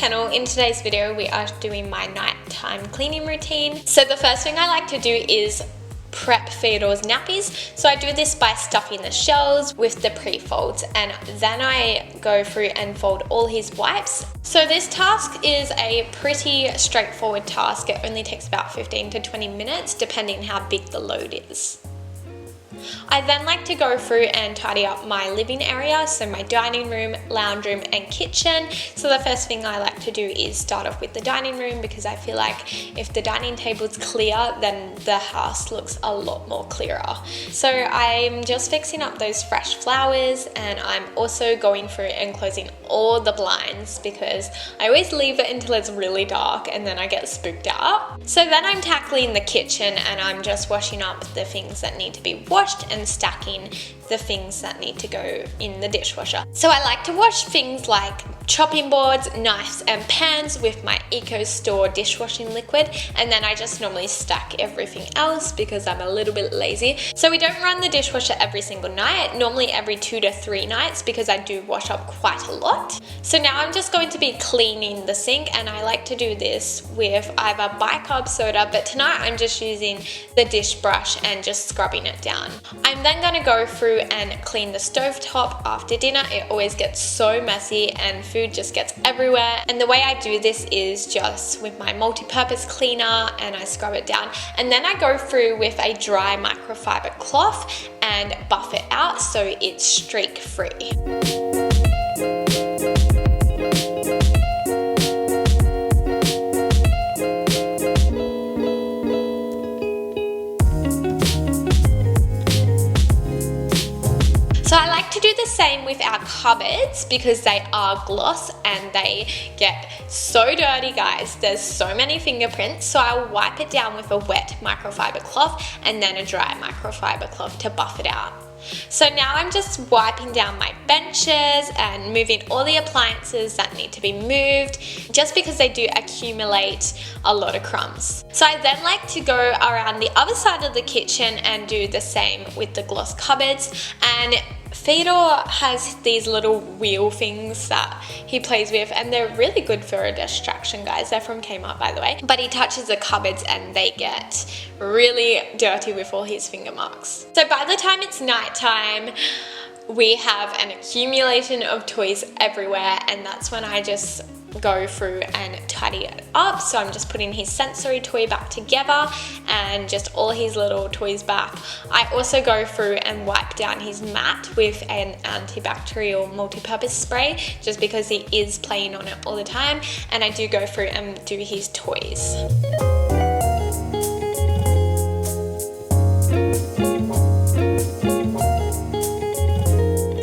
channel. In today's video we are doing my nighttime cleaning routine. So the first thing I like to do is prep Theodore's nappies. So I do this by stuffing the shells with the pre-folds, and then I go through and fold all his wipes. So this task is a pretty straightforward task. It only takes about 15 to 20 minutes depending how big the load is. I then like to go through and tidy up my living area, so my dining room, lounge room and kitchen. So the first thing I like to do is start off with the dining room, because I feel like if the dining table's clear, then the house looks a lot more clearer. So I'm just fixing up those fresh flowers, and I'm also going through and closing all the blinds because I always leave it until it's really dark and then I get spooked out. So then I'm tackling the kitchen, and I'm just washing up the things that need to be washed and stacking the things that need to go in the dishwasher. So I like to wash things like chopping boards, knives and pans with my Eco Store dishwashing liquid, and then I just normally stack everything else because I'm a little bit lazy. So we don't run the dishwasher every single night, normally every 2 to 3 nights, because I do wash up quite a lot. So now I'm just going to be cleaning the sink, and I like to do this with either bicarb soda, but tonight I'm just using the dish brush and just scrubbing it down. I'm then going to go through and clean the stovetop after dinner. It always gets so messy and food just gets everywhere, and the way I do this is just with my multi-purpose cleaner, and I scrub it down, and then I go through with a dry microfiber cloth and buff it out so it's streak free. So I like to do the same with our cupboards because they are gloss and they get so dirty, guys. There's so many fingerprints, so I'll wipe it down with a wet microfiber cloth and then a dry microfiber cloth to buff it out. So now I'm just wiping down my benches and moving all the appliances that need to be moved, just because they do accumulate a lot of crumbs. So I then like to go around the other side of the kitchen and do the same with the gloss cupboards. And Theodore has these little wheel things that he plays with, and they're really good for a distraction, guys. They're from Kmart, by the way. But he touches the cupboards and they get really dirty with all his finger marks. So by the time it's nighttime, we have an accumulation of toys everywhere, and that's when I just go through and tidy it up. So I'm just putting his sensory toy back together and just all his little toys back. I also go through and wipe down his mat with an antibacterial multi-purpose spray, just because he is playing on it all the time, and I do go through and do his toys.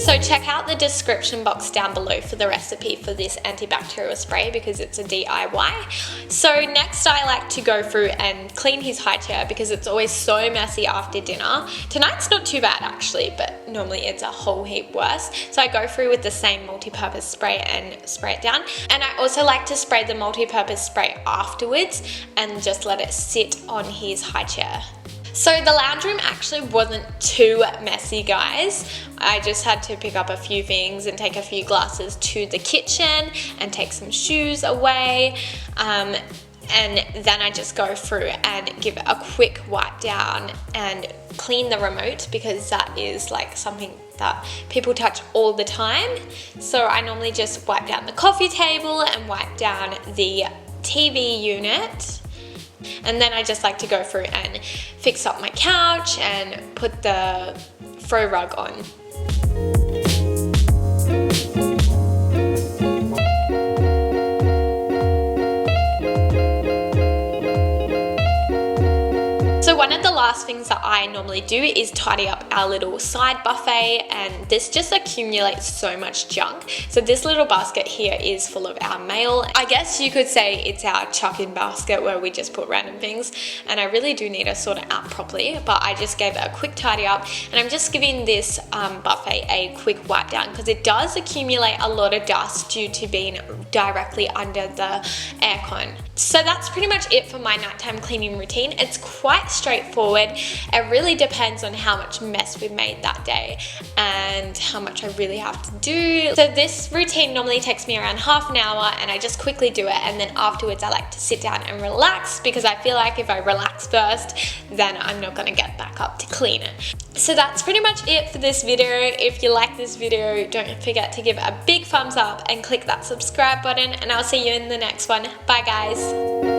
So check out the description box down below for the recipe for this antibacterial spray, because it's a DIY. So next I like to go through and clean his high chair because it's always so messy after dinner. Tonight's not too bad actually, but normally it's a whole heap worse. So I go through with the same multi-purpose spray and spray it down. And I also like to spray the multi-purpose spray afterwards and just let it sit on his high chair. So the lounge room actually wasn't too messy, guys. I just had to pick up a few things and take a few glasses to the kitchen and take some shoes away. And then I just go through and give it a quick wipe down and clean the remote, because that is like something that people touch all the time. So I normally just wipe down the coffee table and wipe down the TV unit. And then I just like to go through and fix up my couch and put the throw rug on. So one of the last things that I normally do is tidy up our little side buffet, and this just accumulates so much junk. So this little basket here is full of our mail. I guess you could say it's our chuck-in basket where we just put random things, and I really do need to sort it out properly, but I just gave it a quick tidy up, and I'm just giving this buffet a quick wipe down because it does accumulate a lot of dust due to being directly under the aircon. So that's pretty much it for my nighttime cleaning routine. It's quite straightforward. It really depends on how much mess we've made that day and how much I really have to do. So this routine normally takes me around half an hour, and I just quickly do it, and then afterwards I like to sit down and relax, because I feel like if I relax first, then I'm not gonna get back up to clean it. So that's pretty much it for this video. If you like this video, don't forget to give it a big thumbs up and click that subscribe button, and I'll see you in the next one. Bye guys.